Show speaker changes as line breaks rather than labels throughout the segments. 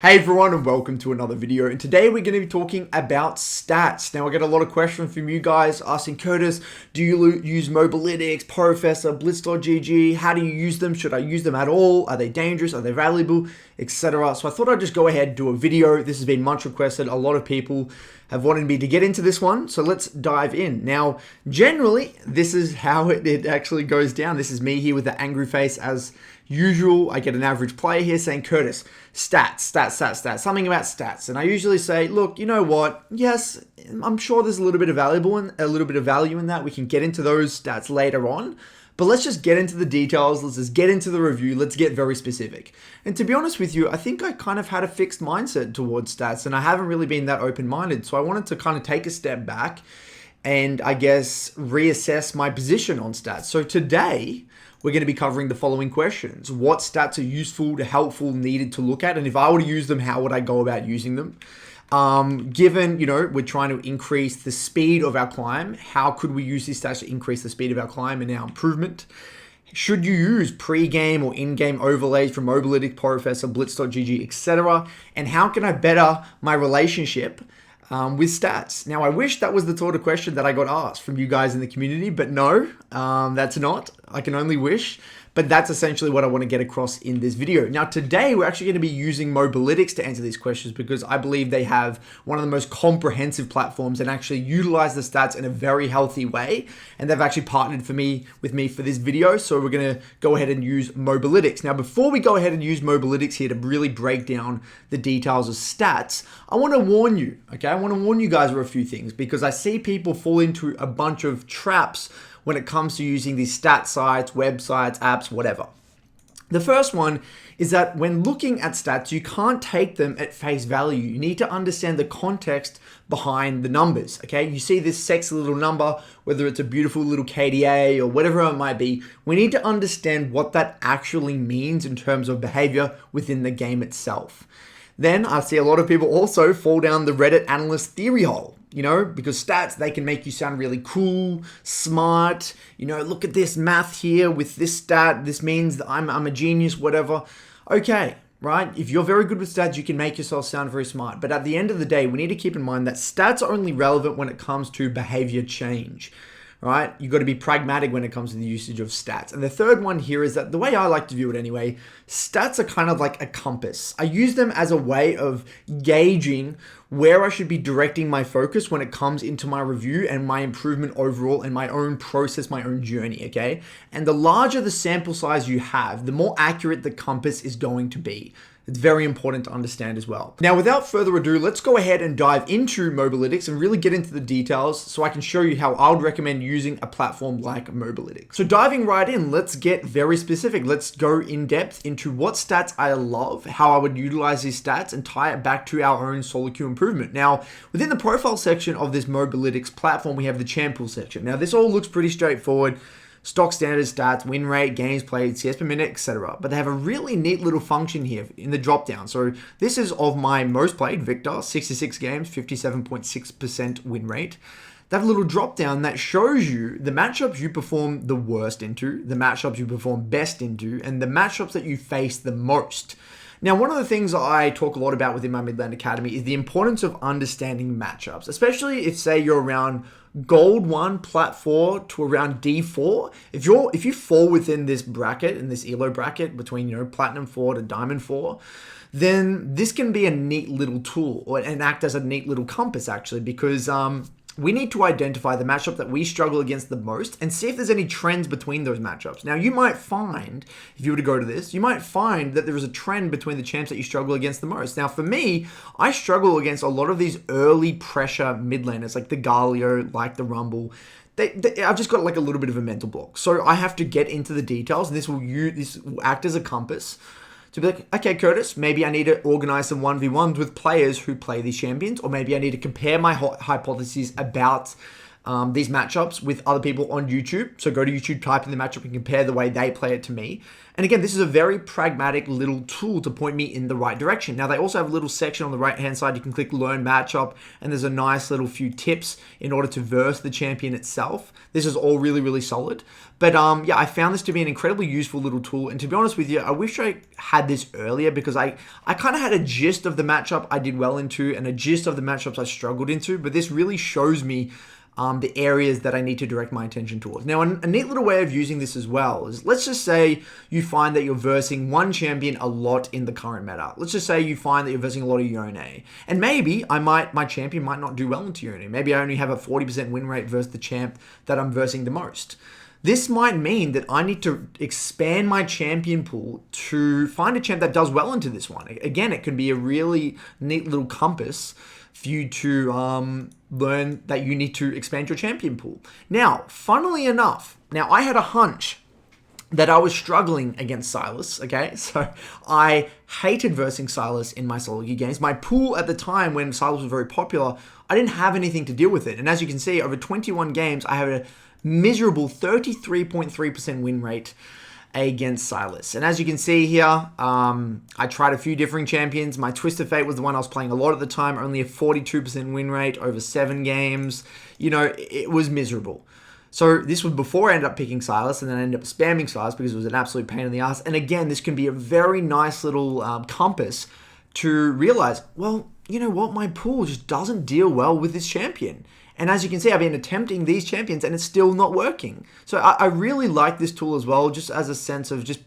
Hey everyone and welcome to another video, and today we're going to be talking about stats. Now I get a lot of questions from you guys asking, Curtis, do you use Mobalytics, Professor, Blitz.gg? How do you use them? Should I use them at all? Are they dangerous? Are they valuable? Etc. So I thought I'd just go ahead and do a video. This has been much requested. A lot of people have wanted me to get into this one, so let's dive in. Now, generally, this is how it actually goes down. This is me here with the angry face as usual. I get an average player here saying, Curtis, stats, something about stats. And I usually say, look, you know what? Yes, I'm sure there's a little bit of value in that. We can get into those stats later on. But let's just get into the details. Let's just get into the review. Let's get very specific. And to be honest with you, I think I kind of had a fixed mindset towards stats, and I haven't really been that open-minded. So I wanted to kind of take a step back and I guess reassess my position on stats. So today, we're going to be covering the following questions. What stats are useful, helpful, needed to look at? And if I were to use them, how would I go about using them? Given, we're trying to increase the speed of our climb, how could we use these stats to increase the speed of our climb and our improvement? Should you use pre-game or in-game overlays from Mobalytics, Professor, Blitz.gg, etc.? And how can I better my relationship with stats? Now, I wish that was the sort of question that I got asked from you guys in the community, but no, that's not. I can only wish. But that's essentially what I want to get across in this video. Now, today, we're actually going to be using Mobalytics to answer these questions because I believe they have one of the most comprehensive platforms and actually utilize the stats in a very healthy way. And they've actually partnered with me for this video. So we're going to go ahead and use Mobalytics. Now, before we go ahead and use Mobalytics here to really break down the details of stats, I want to warn you, okay? I want to warn you guys of a few things because I see people fall into a bunch of traps when it comes to using these stat sites, websites, apps, whatever. The first one is that when looking at stats, you can't take them at face value. You need to understand the context behind the numbers, okay? You see this sexy little number, whether it's a beautiful little KDA or whatever it might be, we need to understand what that actually means in terms of behavior within the game itself. Then I see a lot of people also fall down the Reddit analyst theory hole. Because stats, they can make you sound really cool, smart. Look at this math here with this stat. This means that I'm a genius, whatever. Okay, right? If you're very good with stats, you can make yourself sound very smart. But at the end of the day, we need to keep in mind that stats are only relevant when it comes to behavior change. Right? You've got to be pragmatic when it comes to the usage of stats. And the third one here is that the way I like to view it anyway, stats are kind of like a compass. I use them as a way of gauging where I should be directing my focus when it comes into my review and my improvement overall and my own process, my own journey, okay? And the larger the sample size you have, the more accurate the compass is going to be. It's very important to understand as well. Now, without further ado, let's go ahead and dive into Mobalytics and really get into the details so I can show you how I would recommend using a platform like Mobalytics. So diving right in, let's get very specific. Let's go in depth into what stats I love, how I would utilize these stats, and tie it back to our own solo queue improvement. Now, within the profile section of this Mobalytics platform, we have the champ pool section. Now, this all looks pretty straightforward. Stock standard stats, win rate, games played, CS per minute, etc. But they have a really neat little function here in the drop down. So this is of my most played, Victor, 66 games, 57.6% win rate. They have a little drop down that shows you the matchups you perform the worst into, the matchups you perform best into, and the matchups that you face the most. Now, one of the things I talk a lot about within my Midland Academy is the importance of understanding matchups, especially if, say, you're around Gold 1, Plat 4 to around D4. If you fall within this bracket, in this ELO bracket between Platinum 4 to Diamond 4, then this can be a neat little tool and act as a neat little compass actually, because we need to identify the matchup that we struggle against the most and see if there's any trends between those matchups. Now, you might find, if you were to go to this, you might find that there is a trend between the champs that you struggle against the most. Now, for me, I struggle against a lot of these early pressure mid laners, like the Galio, like the Rumble. I've just got like a little bit of a mental block. So I have to get into the details, and this will act as a compass to be like, okay, Curtis, maybe I need to organize some 1v1s with players who play these champions, or maybe I need to compare my hypotheses about these matchups with other people on YouTube. So go to YouTube, type in the matchup, and compare the way they play it to me. And again, this is a very pragmatic little tool to point me in the right direction. Now, they also have a little section on the right-hand side. You can click Learn Matchup, and there's a nice little few tips in order to verse the champion itself. This is all really, really solid. But yeah, I found this to be an incredibly useful little tool. And to be honest with you, I wish I had this earlier, because I kind of had a gist of the matchup I did well into and a gist of the matchups I struggled into. But this really shows me the areas that I need to direct my attention towards. Now, a neat little way of using this as well is, let's just say you find that you're versing one champion a lot in the current meta. Let's just say you find that you're versing a lot of Yone. And maybe my champion might not do well into Yone. Maybe I only have a 40% win rate versus the champ that I'm versing the most. This might mean that I need to expand my champion pool to find a champ that does well into this one. Again, it can be a really neat little compass for you to learn that you need to expand your champion pool. Now, funnily enough, I had a hunch that I was struggling against Sylas, okay? So I hated versing Sylas in my solo queue games. My pool at the time when Sylas was very popular, I didn't have anything to deal with it. And as you can see, over 21 games, I have a miserable 33.3% win rate against Sylas. And as you can see here, I tried a few different champions. My Twist of Fate was the one I was playing a lot at the time, only a 42% win rate over 7 games. You know, it was miserable. So this was before I ended up picking Sylas, and then I ended up spamming Sylas because it was an absolute pain in the ass. And again, this can be a very nice little compass to realize, well, you know what, my pool just doesn't deal well with this champion. And as you can see, I've been attempting these champions and it's still not working. So I really like this tool as well, just as a sense of just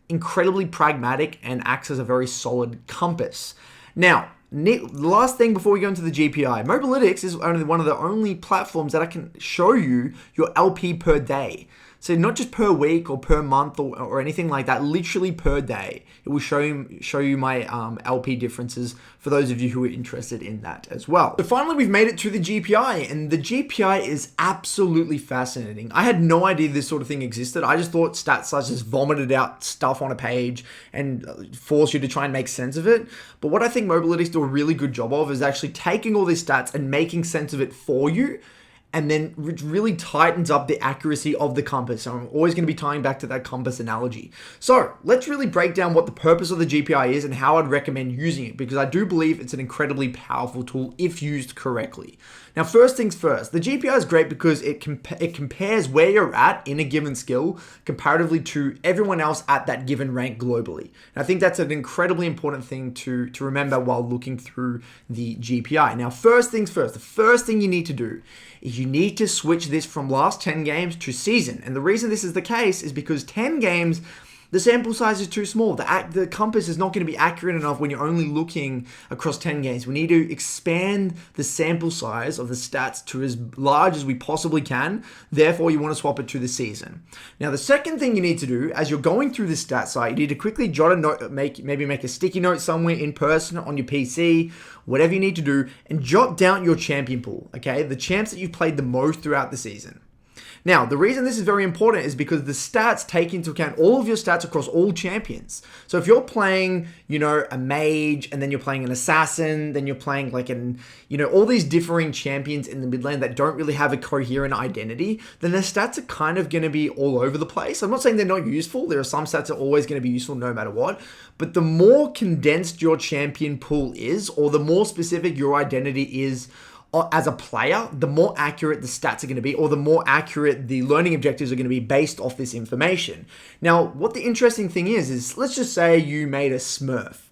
incredibly pragmatic and acts as a very solid compass. Now, the last thing before we go into the GPI, Mobalytics is only one of the only platforms that I can show you your LP per day. So not just per week or per month or anything like that, literally per day. It will show you my LP differences for those of you who are interested in that as well. So finally, we've made it to the GPI, and the GPI is absolutely fascinating. I had no idea this sort of thing existed. I just thought StatSludge just vomited out stuff on a page and forced you to try and make sense of it. But what I think Mobalytics do a really good job of is actually taking all these stats and making sense of it for you, and then it really tightens up the accuracy of the compass. So I'm always going to be tying back to that compass analogy. So let's really break down what the purpose of the GPI is and how I'd recommend using it, because I do believe it's an incredibly powerful tool if used correctly. Now, first things first, the GPI is great because it compares where you're at in a given skill comparatively to everyone else at that given rank globally. And I think that's an incredibly important thing to remember while looking through the GPI. Now, first things first, the first thing you need to do is you need to switch this from last 10 games to season. And the reason this is the case is because 10 games, the sample size is too small. The compass is not going to be accurate enough when you're only looking across 10 games. We need to expand the sample size of the stats to as large as we possibly can. Therefore, you want to swap it to the season. Now, the second thing you need to do as you're going through the stat site, you need to quickly jot a note, maybe make a sticky note somewhere in person on your PC, whatever you need to do, and jot down your champion pool, okay? The champs that you've played the most throughout the season. Now, the reason this is very important is because the stats take into account all of your stats across all champions. So if you're playing, a mage, and then you're playing an assassin, then you're playing all these differing champions in the mid lane that don't really have a coherent identity, then the stats are kind of going to be all over the place. I'm not saying they're not useful. There are some stats that are always going to be useful no matter what. But the more condensed your champion pool is, or the more specific your identity is as a player, the more accurate the stats are going to be, or the more accurate the learning objectives are going to be based off this information. Now, what the interesting thing is let's just say you made a Smurf.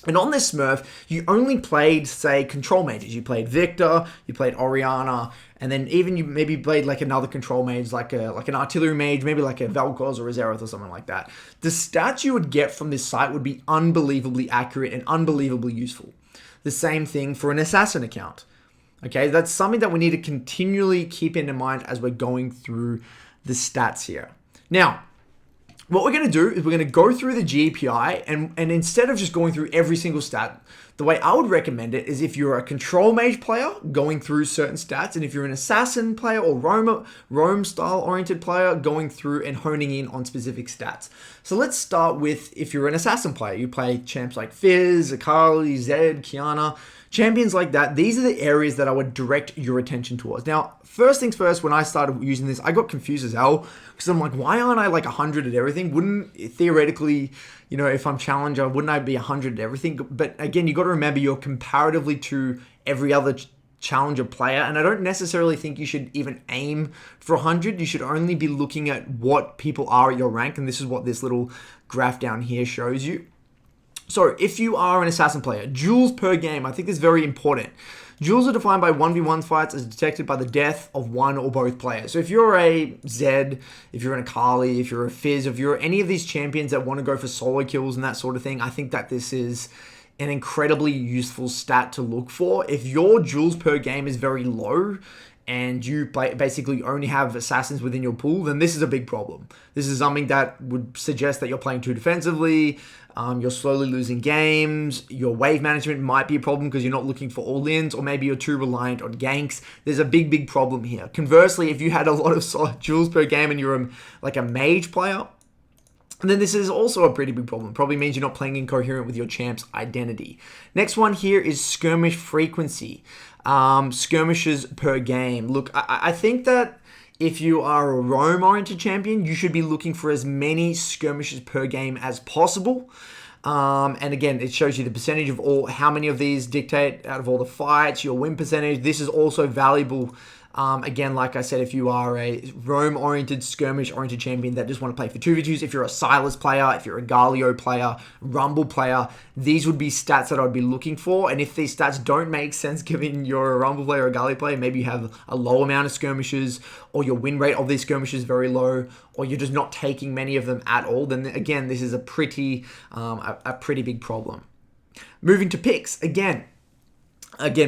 And on this Smurf, you only played, say, control mages. You played Victor, you played Orianna, and then even you maybe played like another control mage, like an artillery mage, maybe like a Vel'Koz or a Xerath or something like that. The stats you would get from this site would be unbelievably accurate and unbelievably useful. The same thing for an assassin account. Okay, that's something that we need to continually keep in mind as we're going through the stats here. Now, what we're going to do is we're going to go through the GPI, and instead of just going through every single stat, the way I would recommend it is if you're a control mage player, going through certain stats, and if you're an assassin player or roam style oriented player, going through and honing in on specific stats. So let's start with if you're an assassin player. You play champs like Fizz, Akali, Zed, Kiana, Champions like that, these are the areas that I would direct your attention towards. Now, first things first, when I started using this, I got confused as hell because I'm like, why aren't I like 100 at everything? Wouldn't, theoretically, if I'm challenger, wouldn't I be 100 at everything? But again, you got to remember you're comparatively to every other challenger player, and I don't necessarily think you should even aim for 100. You should only be looking at what people are at your rank, and this is what this little graph down here shows you. So if you are an assassin player, duels per game, I think is very important. Duels are defined by 1v1 fights as detected by the death of one or both players. So if you're a Zed, if you're an Akali, if you're a Fizz, if you're any of these champions that want to go for solo kills and that sort of thing, I think that this is an incredibly useful stat to look for. If your duels per game is very low and you basically only have assassins within your pool, then this is a big problem. This is something that would suggest that you're playing too defensively, you're slowly losing games, your wave management might be a problem because you're not looking for all-ins, or maybe you're too reliant on ganks. There's a big problem here. Conversely, if you had a lot of duels per game and you're like a mage player, then this is also a pretty big problem. Probably means you're not playing incoherent with your champ's identity. Next one here is skirmish frequency. Skirmishes per game. Look, I think that if you are a roam-oriented champion, you should be looking for as many skirmishes per game as possible. And again, it shows you the percentage of how many of these dictate out of all the fights, your win percentage. This is also valuable. Again, like I said, if you are a roam-oriented, skirmish-oriented champion that just want to play for 2v2s, if you're a Sylas player, if you're a Galio player, Rumble player, these would be stats that I'd be looking for. And if these stats don't make sense, given you're a Rumble player or a Galio player, maybe you have a low amount of skirmishes, or your win rate of these skirmishes is very low, or you're just not taking many of them at all, then again, this is a pretty big problem. Moving to picks, again,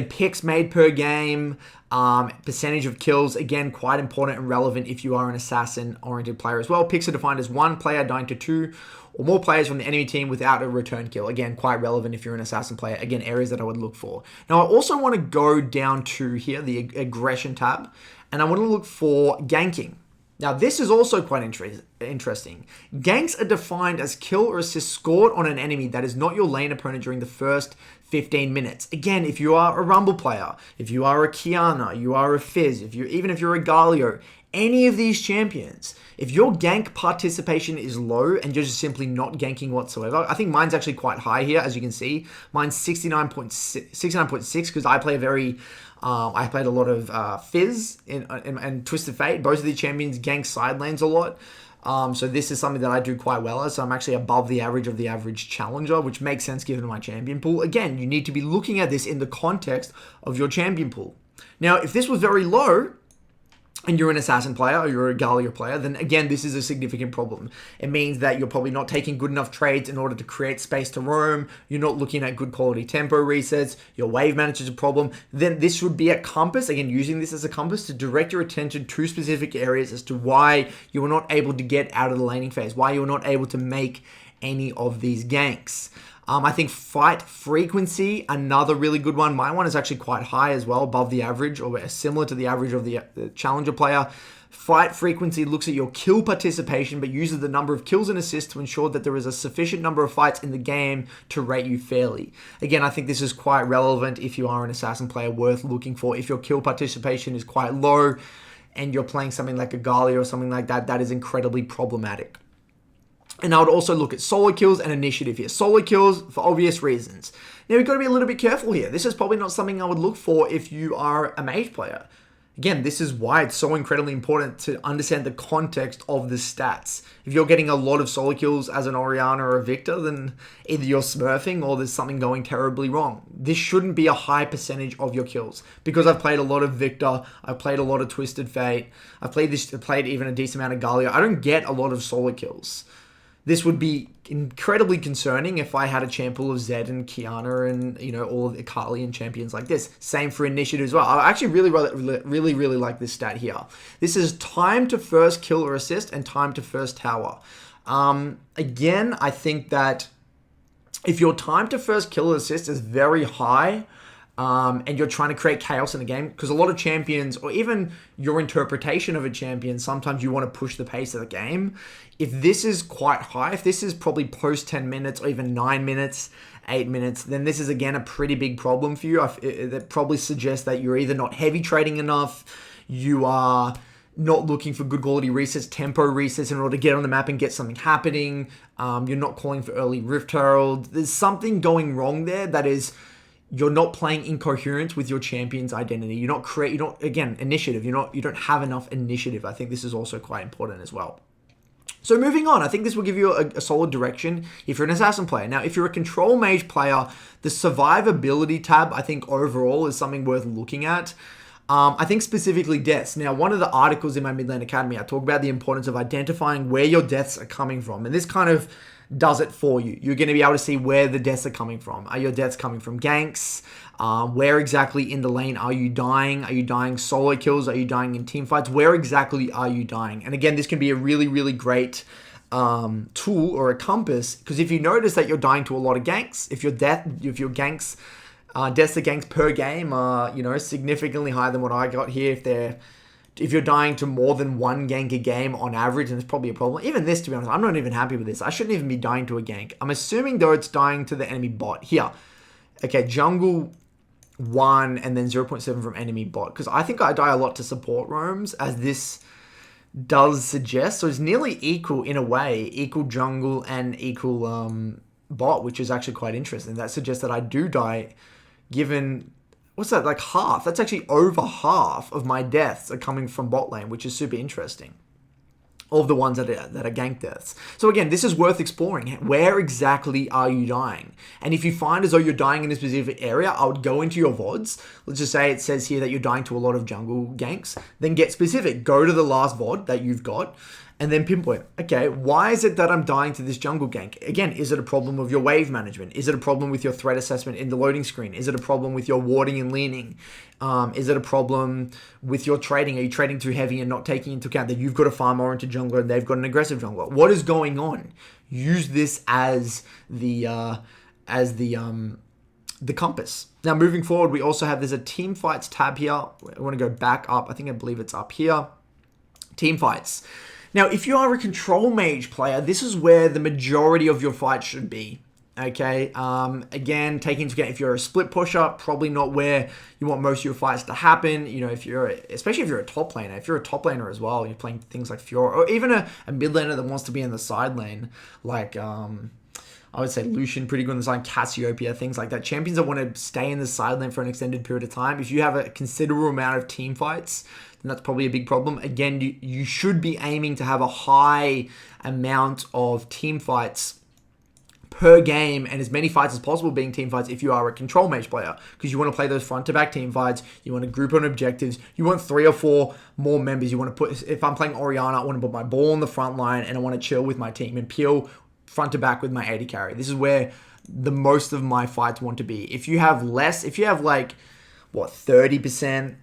picks made per game, percentage of kills, again, quite important and relevant if you are an assassin-oriented player as well. Picks are defined as one player dying to two or more players from the enemy team without a return kill. Again, quite relevant if you're an assassin player. Again, areas that I would look for. Now, I also want to go down to here, the aggression tab, and I want to look for ganking. Now, this is also quite interesting. Ganks are defined as kill or assist scored on an enemy that is not your lane opponent during the first 15 minutes. Again, if you are a Rumble player, if you are a Qiyana, you are a Fizz, even if you're a Galio, any of these champions, if your gank participation is low and you're just simply not ganking whatsoever, I think mine's actually quite high here, as you can see. Mine's 69.6 because I play I played a lot of Fizz and Twisted Fate. Both of these champions gank side lanes a lot. So this is something that I do quite well as. So I'm actually above the average of the average challenger, which makes sense given my champion pool. Again, you need to be looking at this in the context of your champion pool. Now, if this was very low, and you're an assassin player or you're a Galio player, then again, this is a significant problem. It means that you're probably not taking good enough trades in order to create space to roam. You're not looking at good quality tempo resets. Your wave management is a problem. Then this would be a compass, again, using this as a compass to direct your attention to specific areas as to why you were not able to get out of the laning phase, why you were not able to make any of these ganks. I think fight frequency, another really good one. My one is actually quite high as well, above the average, or similar to the average of the challenger player. Fight frequency looks at your kill participation, but uses the number of kills and assists to ensure that there is a sufficient number of fights in the game to rate you fairly. Again, I think this is quite relevant if you are an assassin player worth looking for. If your kill participation is quite low and you're playing something like a Galio or something like that, that is incredibly problematic. And I would also look at solo kills and initiative here. Solo kills for obvious reasons. Now, we've got to be a little bit careful here. This is probably not something I would look for if you are a mage player. Again, this is why it's so incredibly important to understand the context of the stats. If you're getting a lot of solo kills as an Orianna or a Victor, then either you're smurfing or there's something going terribly wrong. This shouldn't be a high percentage of your kills. Because I've played a lot of Victor, I've played a lot of Twisted Fate, I've played even a decent amount of Galio, I don't get a lot of solo kills. This would be incredibly concerning if I had a champ pool of Zed and Qiyana and, all of the Akali and champions like this. Same for initiative as well. I actually really like this stat here. This is time to first kill or assist and time to first tower. Again, I think that if your time to first kill or assist is very high, and you're trying to create chaos in the game, because a lot of champions, or even your interpretation of a champion, sometimes you want to push the pace of the game. If this is quite high, if this is probably post 10 minutes or even 9 minutes, 8 minutes, then this is again a pretty big problem for you. That probably suggests that you're either not heavy trading enough, you are not looking for good quality resets, tempo resets in order to get on the map and get something happening. You're not calling for early Rift Herald. There's something going wrong there that is, you're not playing in coherence with your champion's identity. You're not again, initiative. You don't have enough initiative. I think this is also quite important as well. So moving on, I think this will give you a solid direction if you're an assassin player. Now, if you're a control mage player, the survivability tab, I think overall is something worth looking at. I think specifically deaths. Now, one of the articles in my Midland Academy, I talk about the importance of identifying where your deaths are coming from. And this kind of does it for you. You're going to be able to see where the deaths are coming from. Are your deaths coming from ganks? Where exactly in the lane are you dying? Are you dying solo kills? Are you dying in team fights? Where exactly are you dying? And again, this can be a really, really great tool or a compass, because if you notice that you're dying to a lot of ganks, if your ganks, deaths to ganks per game are, significantly higher than what I got here, if you're dying to more than one gank a game on average, and it's probably a problem. Even this, to be honest, I'm not even happy with this. I shouldn't even be dying to a gank. I'm assuming, though, it's dying to the enemy bot. Here. Okay, jungle 1 and then 0.7 from enemy bot. Because I think I die a lot to support roams, as this does suggest. So it's nearly equal, in a way, equal jungle and equal bot, which is actually quite interesting. That suggests that I do die, given... What's that, like half? That's actually over half of my deaths are coming from bot lane, which is super interesting. All of the ones that are gank deaths. So again, this is worth exploring. Where exactly are you dying? And if you find as though you're dying in a specific area, I would go into your VODs. Let's just say it says here that you're dying to a lot of jungle ganks. Then get specific. Go to the last VOD that you've got, and then pinpoint, okay, why is it that I'm dying to this jungle gank? Again, is it a problem with your wave management? Is it a problem with your threat assessment in the loading screen? Is it a problem with your warding and leaning? Is it a problem with your trading? Are you trading too heavy and not taking into account that you've got a farm oriented jungler and they've got an aggressive jungler? What is going on? Use this as the compass. Now, moving forward, we also have, there's a team fights tab here. I want to go back up. I believe it's up here. Team fights. Now, if you are a control mage player, this is where the majority of your fights should be. Okay, again, taking into account if you're a split pusher, probably not where you want most of your fights to happen. Especially if you're a top laner. If you're a top laner as well, you're playing things like Fiora, or even a mid laner that wants to be in the side lane, like I would say Lucian, pretty good in the side, Cassiopeia, things like that. Champions that want to stay in the side lane for an extended period of time. If you have a considerable amount of team fights, then that's probably a big problem. Again, you should be aiming to have a high amount of team fights per game, and as many fights as possible being team fights if you are a control mage player, because you want to play those front to back team fights. You want to group on objectives. You want 3 or 4 more members. You want to put, if I'm playing Orianna, I want to put my ball on the front line and I want to chill with my team and peel front to back with my AD carry. This is where the most of my fights want to be. If you have less, if you have like 30%,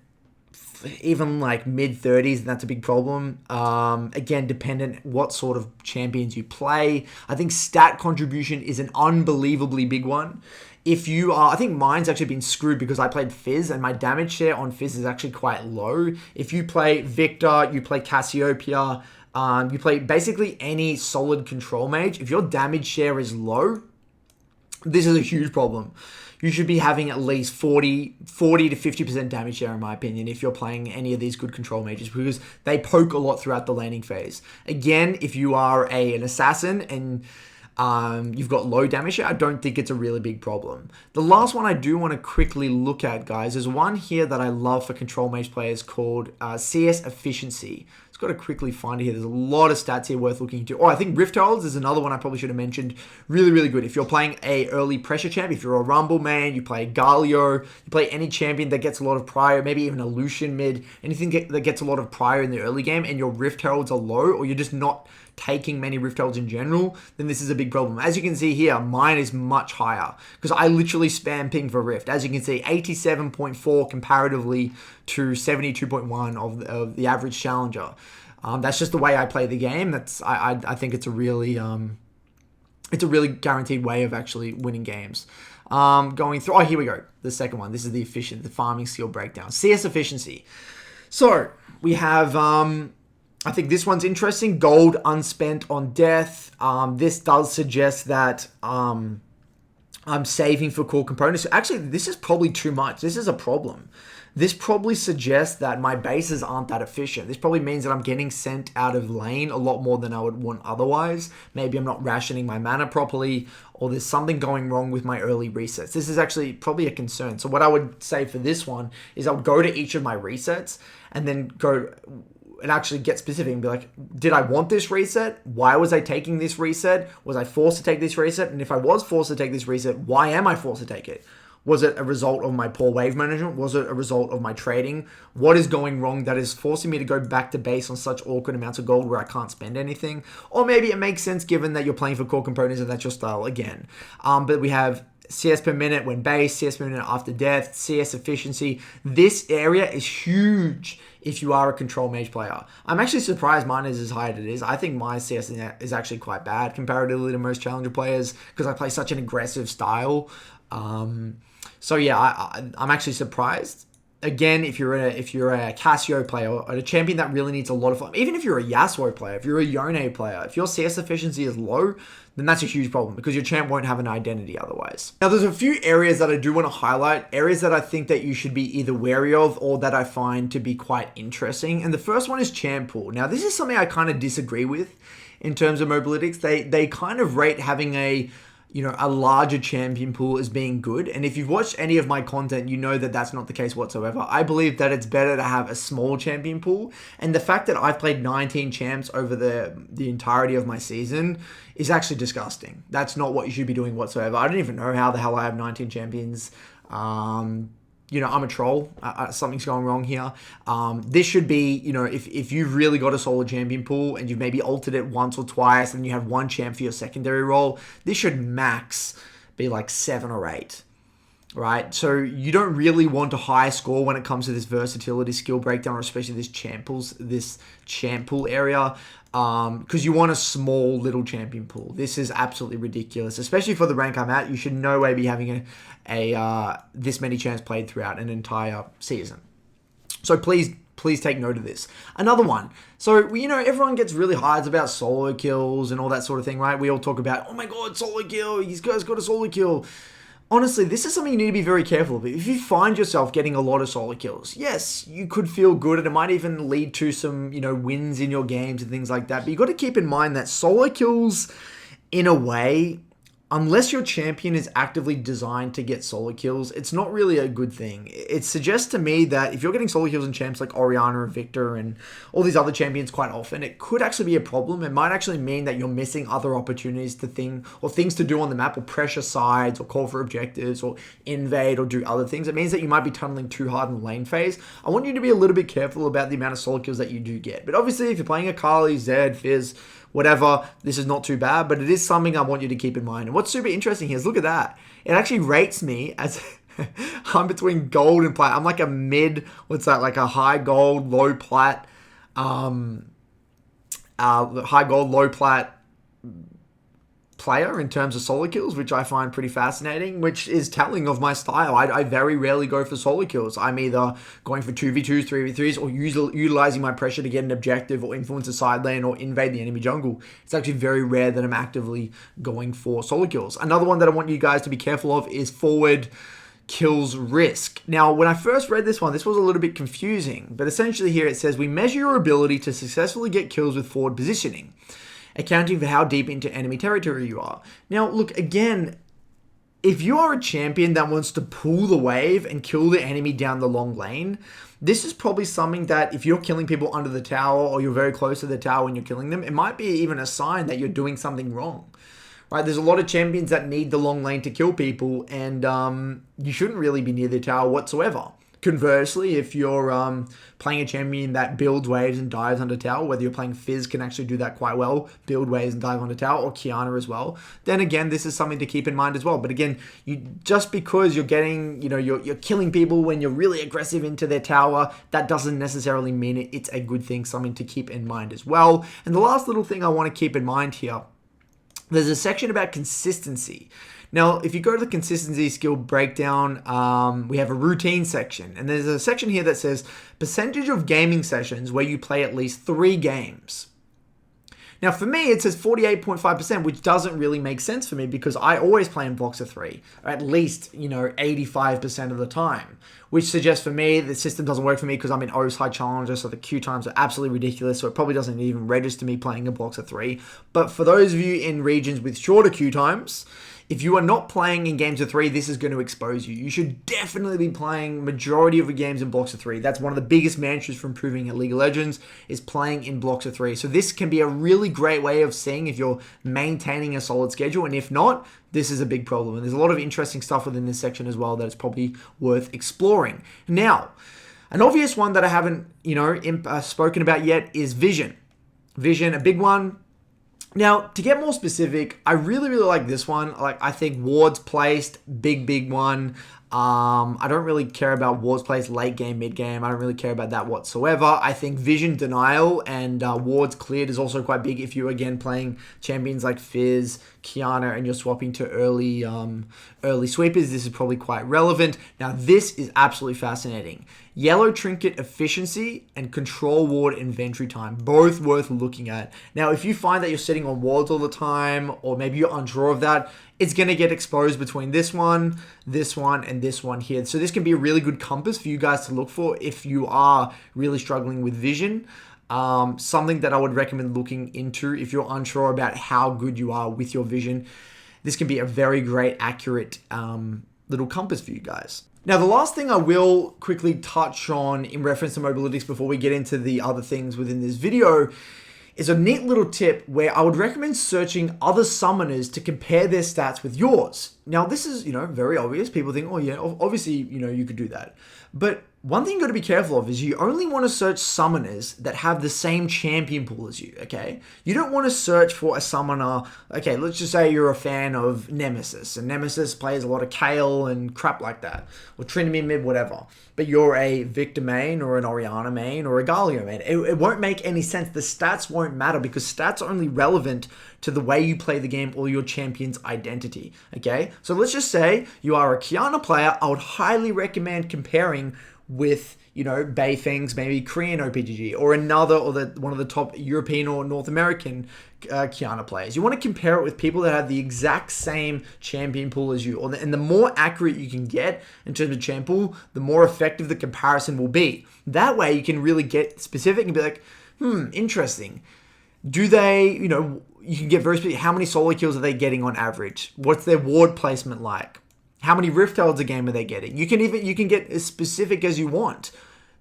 even like mid 30s, and that's a big problem. Again, dependent what sort of champions you play. I think stat contribution is an unbelievably big one. If you are, I think mine's actually been screwed because I played Fizz and my damage share on Fizz is actually quite low. If you play Victor, you play Cassiopeia, you play basically any solid control mage, if your damage share is low, this is a huge problem. You should be having at least 40 to 50% damage share, in my opinion, if you're playing any of these good control mages, because they poke a lot throughout the laning phase. Again, if you are an assassin and you've got low damage share, I don't think it's a really big problem. The last one I do want to quickly look at, guys, is one here that I love for control mage players called CS Efficiency. Just got to quickly find it here. There's a lot of stats here worth looking into. Oh, I think Rift Heralds is another one I probably should have mentioned. Really, really good. If you're playing a early pressure champ, if you're a Rumble man, you play Galio, you play any champion that gets a lot of prior, maybe even a Lucian mid, anything that gets a lot of prior in the early game, and your Rift Heralds are low, or you're just not taking many Rift Heralds in general, then this is a big problem. As you can see here, mine is much higher because I literally spam ping for Rift. As you can see, 87.4 comparatively to 72.1 of the average challenger. That's just the way I play the game. I think it's a really guaranteed way of actually winning games. Going through, oh, here we go. The second one. This is the farming skill breakdown. CS efficiency. So we have, I think this one's interesting. Gold unspent on death. This does suggest that I'm saving for core components. So actually, this is probably too much. This is a problem. This probably suggests that my bases aren't that efficient. This probably means that I'm getting sent out of lane a lot more than I would want otherwise. Maybe I'm not rationing my mana properly, or there's something going wrong with my early resets. This is actually probably a concern. So what I would say for this one is I would go to each of my resets and then go and actually get specific and be like, did I want this reset? Why was I taking this reset? Was I forced to take this reset? And if I was forced to take this reset, why am I forced to take it? Was it a result of my poor wave management? Was it a result of my trading? What is going wrong that is forcing me to go back to base on such awkward amounts of gold where I can't spend anything? Or maybe it makes sense given that you're playing for core components and that's your style again. But we have CS per minute when base, CS per minute after death, CS efficiency. This area is huge if you are a control mage player. I'm actually surprised mine is as high as it is. I think my CS is actually quite bad comparatively to most challenger players because I play such an aggressive style. So yeah, I'm actually surprised. Again, if you're a Cassio player or a champion that really needs a lot of fun, even if you're a Yasuo player, if you're a Yone player, if your CS efficiency is low, then that's a huge problem because your champ won't have an identity otherwise. Now, there's a few areas that I do want to highlight, areas that I think that you should be either wary of or that I find to be quite interesting. And the first one is champ pool. Now, this is something I kind of disagree with in terms of Mobalytics. They kind of rate having a larger champion pool as being good. And if you've watched any of my content, you know that that's not the case whatsoever. I believe that it's better to have a small champion pool. And the fact that I've played 19 champs over the entirety of my season is actually disgusting. That's not what you should be doing whatsoever. I don't even know how the hell I have 19 champions. I'm a troll. Something's going wrong here. This should be, if you've really got a solid champion pool and you've maybe altered it once or twice and you have one champ for your secondary role, this should max be like 7 or 8, right? So you don't really want a high score when it comes to this versatility skill breakdown, or especially this champ pool area, because you want a small little champion pool. This is absolutely ridiculous, especially for the rank I'm at. You should no way be having this many champs played throughout an entire season. So please take note of this. Another one. So, everyone gets really hyped about solo kills and all that sort of thing, right? We all talk about, oh my god, solo kill, these guys got a solo kill. Honestly, this is something you need to be very careful of. If you find yourself getting a lot of solo kills, yes, you could feel good and it might even lead to some, wins in your games and things like that. But you got to keep in mind that solo kills, in a way, unless your champion is actively designed to get solo kills, it's not really a good thing. It suggests to me that if you're getting solo kills in champs like Orianna and Victor and all these other champions quite often, it could actually be a problem. It might actually mean that you're missing other opportunities to things to do on the map, or pressure sides, or call for objectives, or invade, or do other things. It means that you might be tunneling too hard in lane phase. I want you to be a little bit careful about the amount of solo kills that you do get. But obviously, if you're playing a Kali, Zed, Fizz, whatever, this is not too bad, but it is something I want you to keep in mind. And what's super interesting here is, look at that. It actually rates me as I'm between gold and plat. I'm like a mid, what's that, like a high gold, low plat, high gold, low plat player in terms of solo kills, which I find pretty fascinating, which is telling of my style. I very rarely go for solo kills. I'm either going for 2v2s, 3v3s, or utilizing my pressure to get an objective or influence a side lane or invade the enemy jungle. It's actually very rare that I'm actively going for solo kills. Another one that I want you guys to be careful of is forward kills risk. Now, when I first read this one, this was a little bit confusing, but essentially here it says, we measure your ability to successfully get kills with forward positioning, accounting for how deep into enemy territory you are. Now, look, again, if you are a champion that wants to pull the wave and kill the enemy down the long lane, this is probably something that if you're killing people under the tower or you're very close to the tower when you're killing them, it might be even a sign that you're doing something wrong. Right? There's a lot of champions that need the long lane to kill people, and you shouldn't really be near the tower whatsoever. Conversely, if you're playing a champion that builds waves and dives under tower, whether you're playing Fizz can actually do that quite well, build waves and dive under tower, or Qiyana as well, then again, this is something to keep in mind as well. But again, just because you're getting, you're killing people when you're really aggressive into their tower, that doesn't necessarily mean it's a good thing, something to keep in mind as well. And the last little thing I want to keep in mind here, there's a section about consistency. Now, if you go to the consistency skill breakdown, we have a routine section. And there's a section here that says percentage of gaming sessions where you play at least 3 games. Now, for me, it says 48.5%, which doesn't really make sense for me because I always play in blocks of 3, or at least, 85% of the time, which suggests for me the system doesn't work for me because I'm in O's High Challenger, so the queue times are absolutely ridiculous, so it probably doesn't even register me playing in blocks of 3. But for those of you in regions with shorter queue times, if you are not playing in games of 3, this is going to expose you. You should definitely be playing majority of your games in blocks of 3. That's one of the biggest mantras for improving at League of Legends is playing in blocks of 3. So this can be a really great way of seeing if you're maintaining a solid schedule. And if not, this is a big problem. And there's a lot of interesting stuff within this section as well that it's probably worth exploring. Now, an obvious one that I haven't, spoken about yet is vision. Vision, a big one. Now, to get more specific, I really, really like this one. I think wards placed, big one. I don't really care about wards placed late game, mid game. I don't really care about that whatsoever. I think vision denial and wards cleared is also quite big if you're, again, playing champions like Fizz, Qiyana, and you're swapping to early sweepers. This is probably quite relevant. Now, this is absolutely fascinating. Yellow trinket efficiency and control ward inventory time, both worth looking at. Now, if you find that you're sitting on wards all the time, or maybe you're unsure of that, it's going to get exposed between this one, and this one here. So this can be a really good compass for you guys to look for if you are really struggling with vision. Something that I would recommend looking into if you're unsure about how good you are with your vision. This can be a very great, accurate little compass for you guys. Now, the last thing I will quickly touch on in reference to Mobalytics before we get into the other things within this video is a neat little tip where I would recommend searching other summoners to compare their stats with yours. Now, this is, very obvious. People think, oh yeah, obviously, you could do that. But one thing you got to be careful of is you only want to search summoners that have the same champion pool as you, okay? You don't want to search for a summoner, okay, let's just say you're a fan of Nemesis, and Nemesis plays a lot of Kayle and crap like that, or Trinity mid, whatever, but you're a Victor main, or an Orianna main, or a Galio main. It won't make any sense. The stats won't matter because stats are only relevant to the way you play the game or your champion's identity, okay? So let's just say you are a Qiyana player. I would highly recommend comparing with, Beifeng's maybe Korean OPGG or another, or one of the top European or North American Qiyana players. You want to compare it with people that have the exact same champion pool as you, and the more accurate you can get in terms of champion pool, the more effective the comparison will be. That way you can really get specific and be like, interesting. Do they, you can get very specific. How many solo kills are they getting on average? What's their ward placement like? How many Rift Heralds a game are they getting? You can get as specific as you want.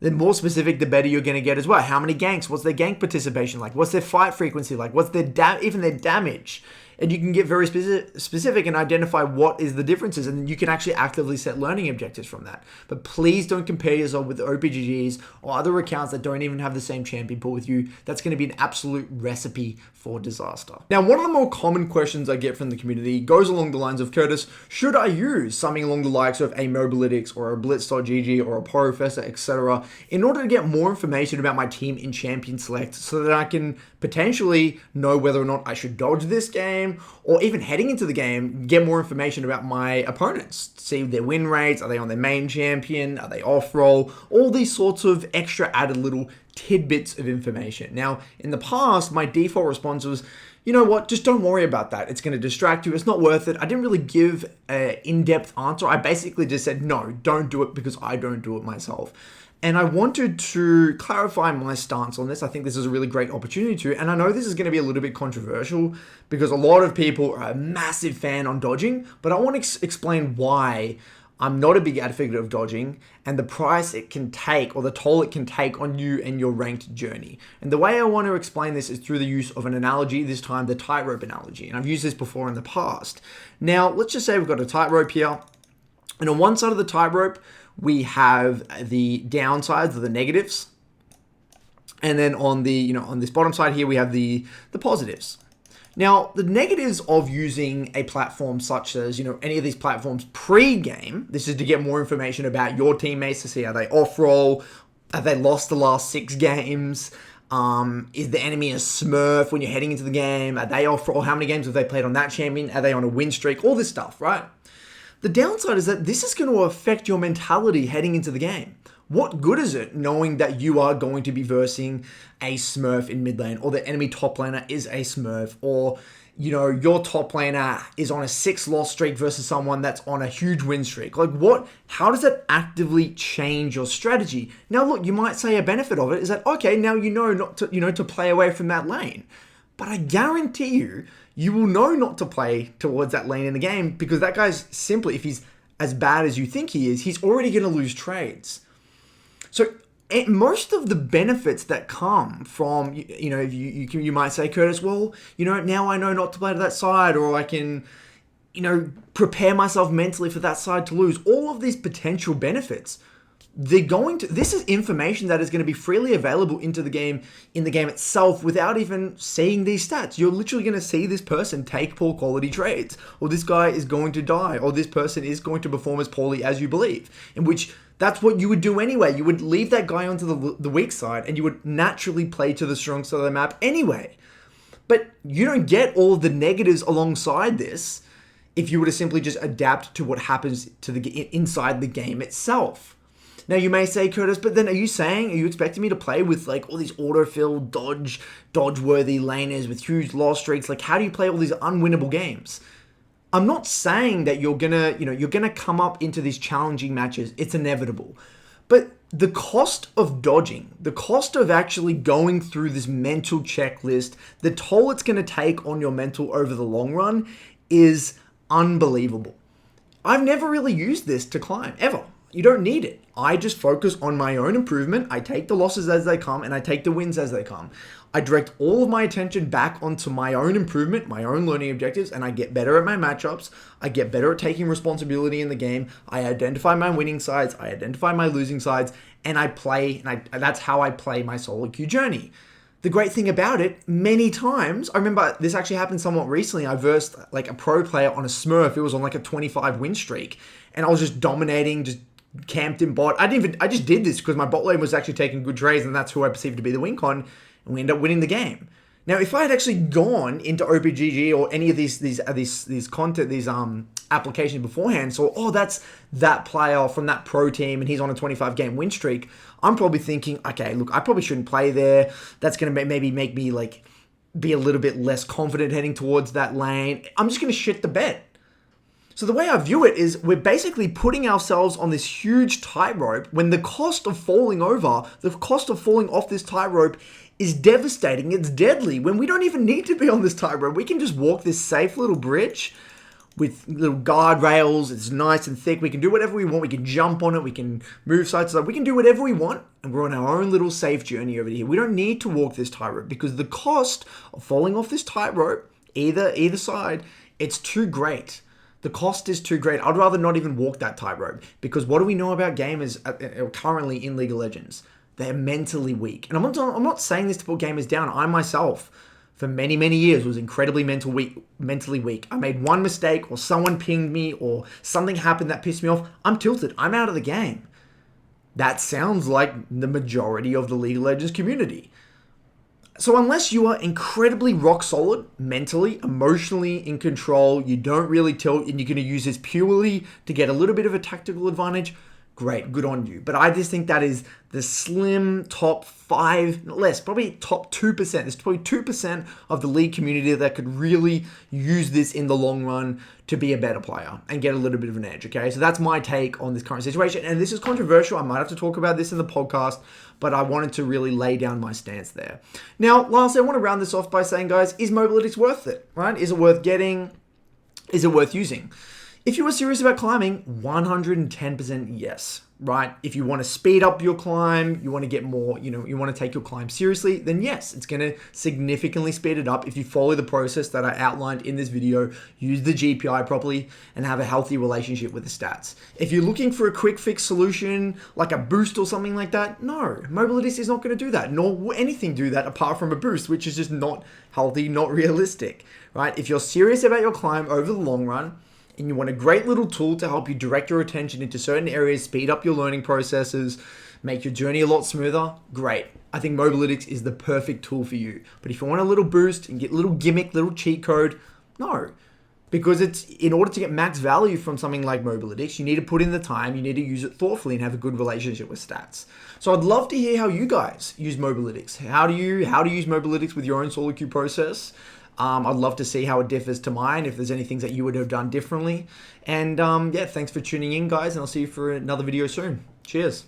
The more specific, the better you're going to get as well. How many ganks? What's their gank participation like? What's their fight frequency like? What's their even their damage? And you can get very specific and identify what is the differences, and you can actually actively set learning objectives from that. But please don't compare yourself with OPGGs or other accounts that don't even have the same champion pool with you. That's going to be an absolute recipe for disaster. Now, one of the more common questions I get from the community goes along the lines of, Curtis, should I use something along the likes of a Mobalytics or a Blitz.gg or a Professor, etc., in order to get more information about my team in Champion Select so that I can potentially know whether or not I should dodge this game, or even heading into the game, get more information about my opponents, see their win rates, are they on their main champion, are they off-roll, all these sorts of extra added little tidbits of information. Now, in the past, my default response was, you know what, just don't worry about that. It's going to distract you. It's not worth it. I didn't really give an in-depth answer. I basically just said, no, don't do it because I don't do it myself. And I wanted to clarify my stance on this. I think this is a really great opportunity to, and I know this is going to be a little bit controversial because a lot of people are a massive fan on dodging, but I want to explain why I'm not a big advocate of dodging and the price it can take, or the toll it can take on you and your ranked journey. And the way I want to explain this is through the use of an analogy, this time the tightrope analogy. And I've used this before in the past. Now, let's just say we've got a tightrope here, and on one side of the tightrope, we have the downsides or the negatives. And then on the, on this bottom side here, we have the positives. Now, the negatives of using a platform such as, any of these platforms pre-game, this is to get more information about your teammates to see how they off-roll, have they lost the last 6 games, Is the enemy a smurf when you're heading into the game? Are they off, or how many games have they played on that champion? Are they on a win streak? All this stuff, right? The downside is that this is going to affect your mentality heading into the game. What good is it knowing that you are going to be versing a smurf in mid lane, or the enemy top laner is a smurf, or your top laner is on a 6-loss streak versus someone that's on a huge win streak? Like what? How does that actively change your strategy? Now look, you might say a benefit of it is that, okay, now you know not to, to play away from that lane. But I guarantee you will know not to play towards that lane in the game, because that guy's simply, if he's as bad as you think he is, he's already going to lose trades. So most of the benefits that come from, you might say, Curtis, well, now I know not to play to that side, or I can, prepare myself mentally for that side to lose. All of these potential benefits, this is information that is going to be freely available in the game itself without even seeing these stats. You're literally going to see this person take poor quality trades, or this guy is going to die, or this person is going to perform as poorly as you believe, in which that's what you would do anyway. You would leave that guy onto the weak side, and you would naturally play to the strong side of the map anyway. But you don't get all of the negatives alongside this if you were to simply just adapt to what happens inside the game itself. Now you may say, Curtis, but then are you expecting me to play with like all these autofill, dodge-worthy laners with huge loss streaks? Like, how do you play all these unwinnable games? I'm not saying that you're gonna come up into these challenging matches. It's inevitable. But the cost of dodging, the cost of actually going through this mental checklist, the toll it's gonna take on your mental over the long run is unbelievable. I've never really used this to climb, ever. You don't need it. I just focus on my own improvement. I take the losses as they come, and I take the wins as they come. I direct all of my attention back onto my own improvement, my own learning objectives, and I get better at my matchups. I get better at taking responsibility in the game. I identify my winning sides. I identify my losing sides, and I play, and that's how I play my solo queue journey. The great thing about it, many times, I remember this actually happened somewhat recently. I versed like a pro player on a smurf. It was on like a 25 win streak, and I was just dominating, just camped in bot. I just did this because my bot lane was actually taking good trades, and that's who I perceived to be the win con, and we ended up winning the game. Now, if I had actually gone into OPGG or any of these applications beforehand, so that's that player from that pro team and he's on a 25 game win streak, I'm probably thinking, okay, look, I probably shouldn't play there. That's going to maybe make me like be a little bit less confident heading towards that lane. I'm just going to shit the bed. So the way I view it is we're basically putting ourselves on this huge tightrope when the cost of falling off this tightrope is devastating. It's deadly. When we don't even need to be on this tightrope, we can just walk this safe little bridge with little guardrails. It's nice and thick. We can do whatever we want. We can jump on it. We can move side to side. We can do whatever we want, and we're on our own little safe journey over here. We don't need to walk this tightrope because the cost of falling off this tightrope, either side, it's too great. The cost is too great. I'd rather not even walk that tightrope, because what do we know about gamers currently in League of Legends? They're mentally weak. And I'm not saying this to put gamers down. I myself, for many, many years, was incredibly mentally weak. I made one mistake, or someone pinged me, or something happened that pissed me off. I'm tilted. I'm out of the game. That sounds like the majority of the League of Legends community. So unless you are incredibly rock solid, mentally, emotionally in control, you don't really tilt, and you're going to use this purely to get a little bit of a tactical advantage, great, good on you. But I just think that is the slim top 5, less, probably top 2%. There's probably 2% of the league community that could really use this in the long run to be a better player and get a little bit of an edge, okay? So that's my take on this current situation. And this is controversial. I might have to talk about this in the podcast, but I wanted to really lay down my stance there. Now, lastly, I want to round this off by saying, guys, is Mobalytics worth it, right? Is it worth getting? Is it worth using? If you are serious about climbing, 110% yes, right? If you want to speed up your climb, you want to get more, you want to take your climb seriously, then yes, it's going to significantly speed it up if you follow the process that I outlined in this video, use the GPI properly, and have a healthy relationship with the stats. If you're looking for a quick fix solution, like a boost or something like that, no, Mobalytics is not going to do that, nor will anything do that apart from a boost, which is just not healthy, not realistic, right? If you're serious about your climb over the long run, and you want a great little tool to help you direct your attention into certain areas, speed up your learning processes, make your journey a lot smoother, great. I think Mobalytics is the perfect tool for you. But if you want a little boost and get a little gimmick, little cheat code, no. Because it's in order to get max value from something like Mobalytics, you need to put in the time, you need to use it thoughtfully and have a good relationship with stats. So I'd love to hear how you guys use Mobalytics. How do you use Mobalytics with your own solo queue process? I'd love to see how it differs to mine, if there's any things that you would have done differently. And yeah, thanks for tuning in, guys, and I'll see you for another video soon. Cheers.